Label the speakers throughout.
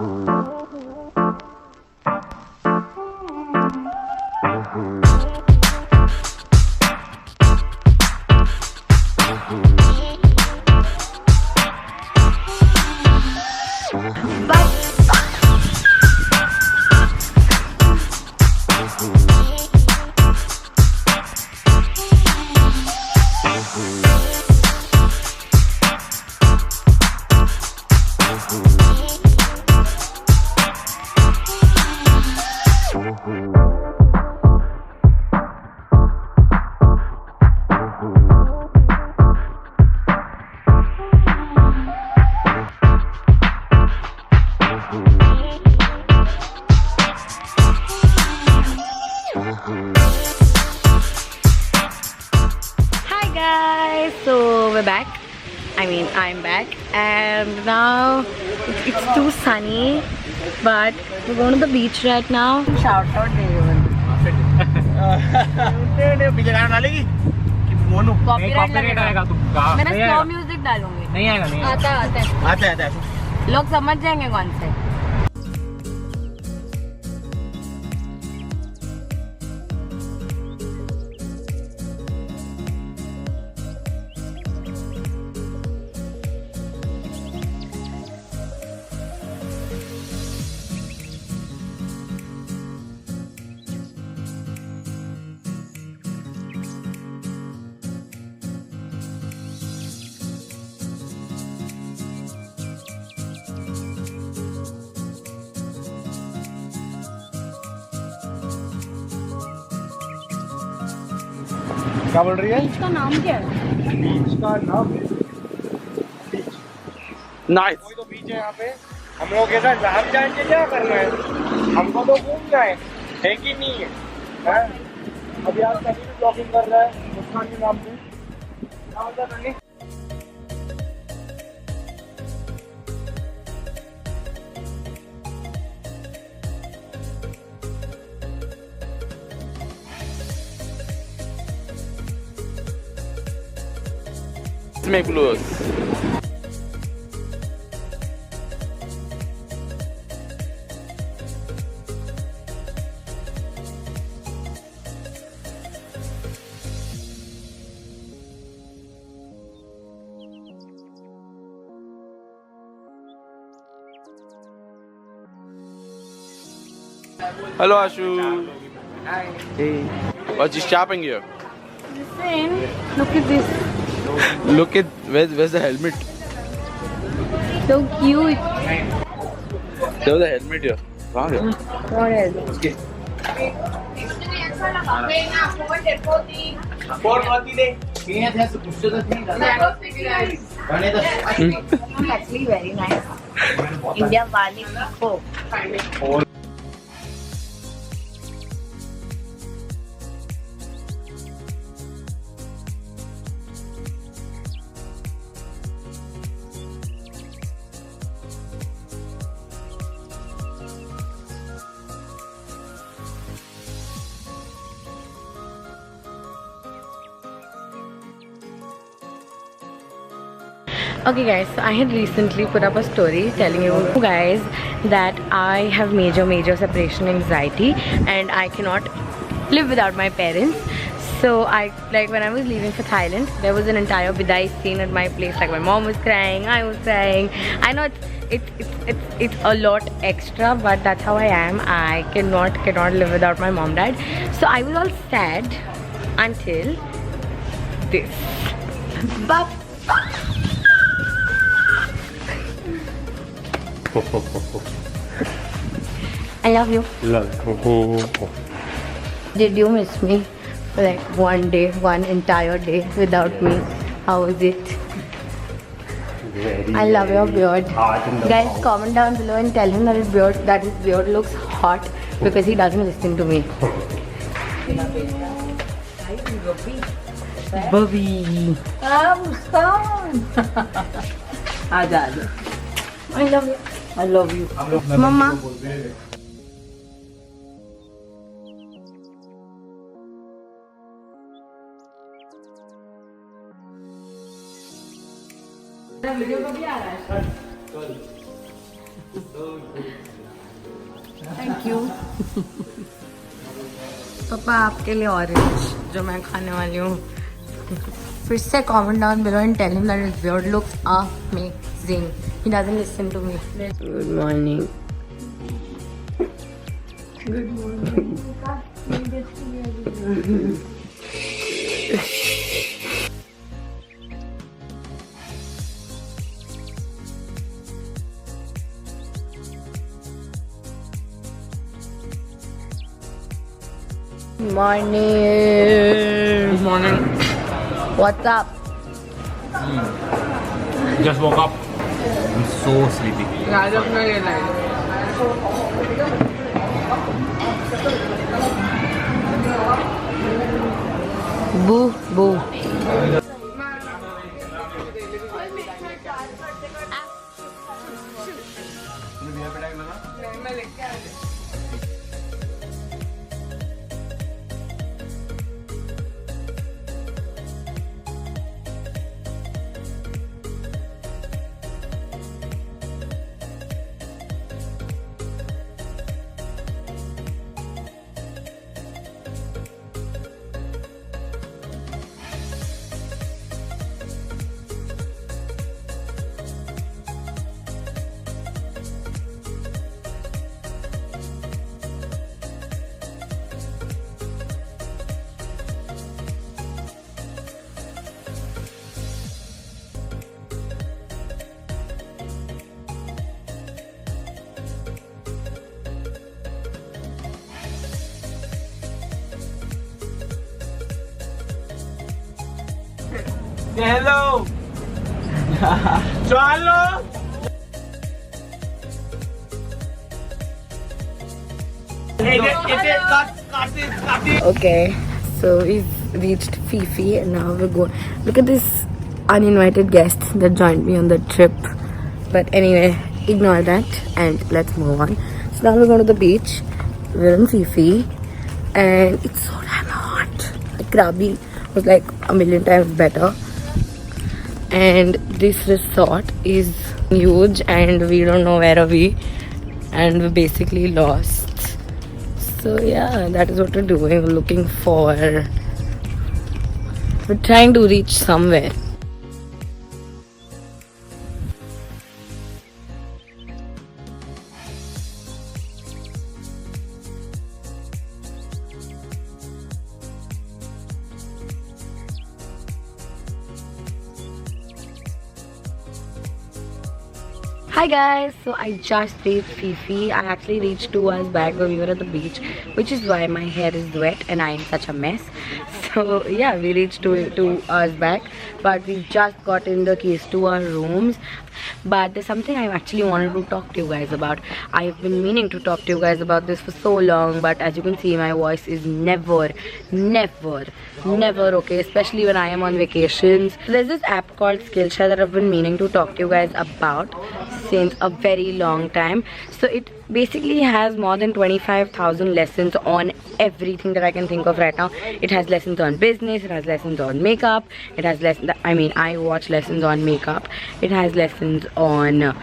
Speaker 1: Hi guys, so we're back. I'm back, and now it's too sunny, but we're going to the beach right now. Shout out everyone. Copyright लगेगा। मैंने slow music डालूंगी। नहीं आएगा, नहीं आता है। लोग समझ जाएंगे कौन से।
Speaker 2: क्या बोल रही है?
Speaker 1: बीच का नाम क्या है?
Speaker 2: बीच का नाम
Speaker 3: नाइस।
Speaker 2: कोई तो बीच है यहाँ पे। हम लोग ऐसा हम जाएंगे क्या करना है? हमको तो घूम जाए है कि नहीं है? अभी आज कभी भी ब्लॉगिंग कर रहा है मुस्कान के नाम पे। क्या होता है?
Speaker 3: McBlush. Hello Ashu.
Speaker 1: Hi.
Speaker 3: Hey. What's you shopping here?
Speaker 1: Listen, look at this.
Speaker 3: Look at where's the helmet?
Speaker 1: So cute.
Speaker 3: There's the helmet here. Wow.
Speaker 1: What else?
Speaker 3: Okay.
Speaker 1: Actually very nice. India Bali people. Okay guys, so I had recently put up a story telling you guys that I have major separation anxiety and I cannot live without my parents. So when I was leaving for Thailand, there was an entire bidai scene at my place. Like my mom was crying, I was crying. I know it's a lot extra, but that's how I am. I cannot live without my mom, dad. So I was all sad until this. But I love you. Did you miss me for like one entire day without me? How was it? I love your beard. Guys, comment down below and tell him that his beard looks hot because he doesn't listen to me. Bobby. Muskan. I love you. I love you. Mama. Thank you पापा, आपके लिए orange जो मैं खाने वाली हूँ. फिर से comment down below and tell him that his beard looks amazing. He doesn't listen to me. Good morning. Good morning. Morning.
Speaker 2: Good morning.
Speaker 1: What's up?
Speaker 2: Just woke up. I'm so sleepy.
Speaker 1: Boo boo.
Speaker 2: Hello. Chalo.
Speaker 1: Okay, so we've reached Phi Phi and now we're going. Look at this uninvited guests that joined me on the trip. But anyway, ignore that and let's move on. So now we're going to the beach. We're in Phi Phi and it's so damn hot. The Krabi was like a million times better. And this resort is huge and we don't know where are we, and we're basically lost. So yeah, that is what we're doing. We're looking for, we're trying to reach somewhere. Hi guys, so I just reached Phi Phi. I actually reached 2 hours back when we were at the beach, which is why my hair is wet and I am such a mess. So yeah, we reached 2 hours back, but we just got in the keys to our rooms. But there's something I actually wanted to talk to you guys about. I've been meaning to talk to you guys about this for so long, but as you can see, my voice is never okay, especially when I am on vacations. So there's this app called Skillshare that I've been meaning to talk to you guys about since a very long time. So it basically has more than 25,000 lessons on everything that I can think of right now. It has lessons on business, it has lessons on makeup, it has lessons, I mean, I watch lessons on makeup, it has lessons on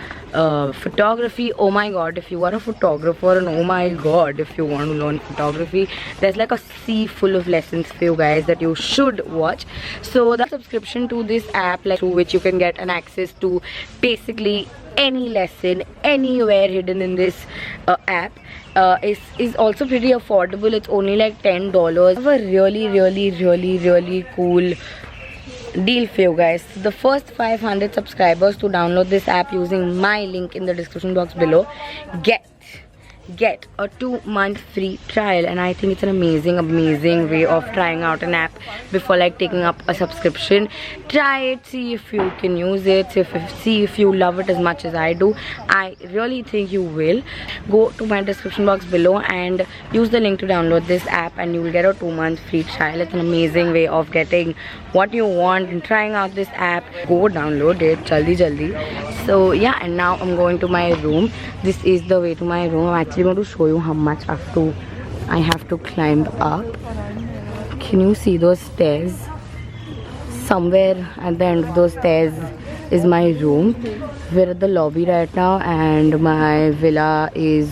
Speaker 1: photography. Oh my god, if you are a photographer, and oh my god, if you want to learn photography, there's like a sea full of lessons for you guys that you should watch. So the subscription to this app, like through which you can get an access to basically any lesson anywhere hidden in this app, is also pretty affordable. It's only like $10. Have a really cool deal for you guys. The first 500 subscribers to download this app using my link in the description box below get a 2-month free trial, and I think it's an amazing way of trying out an app before like taking up a subscription. Try it, see if you can use it, see if you love it as much as I do. I really think you will. Go to my description box below and use the link to download this app and you will get a 2-month free trial. It's an amazing way of getting what you want and trying out this app. Go download it jaldi. So yeah, and now I'm going to my room. This is the way to my room. I'm actually going to show you how much I have to climb up. Can you see those stairs? Somewhere at the end of those stairs is my room. We're at the lobby right now, and my villa is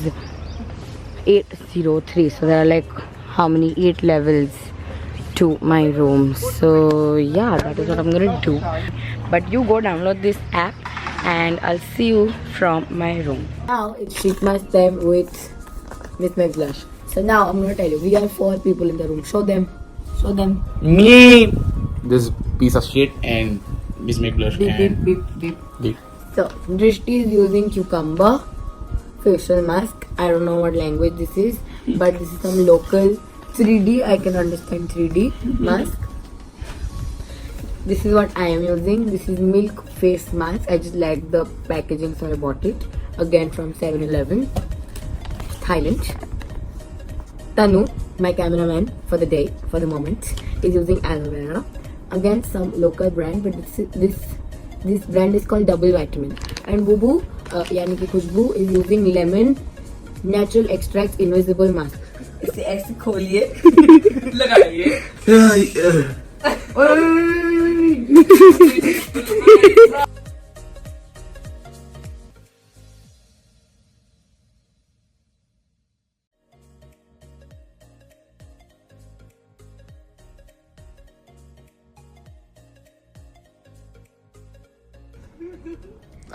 Speaker 1: 803. So there are like how many 8 levels to my room. So yeah, that is what I'm gonna do. But you go download this app, and I'll see you from my room. Now it's sheet mask time with McBlush. So now I'm gonna tell you, we are 4 people in the room. Show them. Show them.
Speaker 3: Me. This piece of shit and Miss McBlush
Speaker 1: Beep,
Speaker 3: and
Speaker 1: beep, beep, beep.
Speaker 3: Beep.
Speaker 1: So Drishti is using cucumber facial mask. I don't know what language this is, but this is some local 3D. I can understand 3D mask. This is what I am using. This is milk face mask. I just like the packaging, so I bought it. Again from 7-Eleven, Thailand. Tanu, my cameraman for the day, for the moment, is using aloe vera. Again, some local brand, but this brand is called Double Vitamin. And Bubu, yani ki Khushbu, is using lemon natural extracts invisible mask. इसे ऐसे खोलिए लगाइए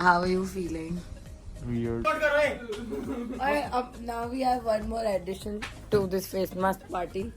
Speaker 1: How are you feeling?
Speaker 3: Weird.
Speaker 1: Alright, now we have one more addition to this face mask party.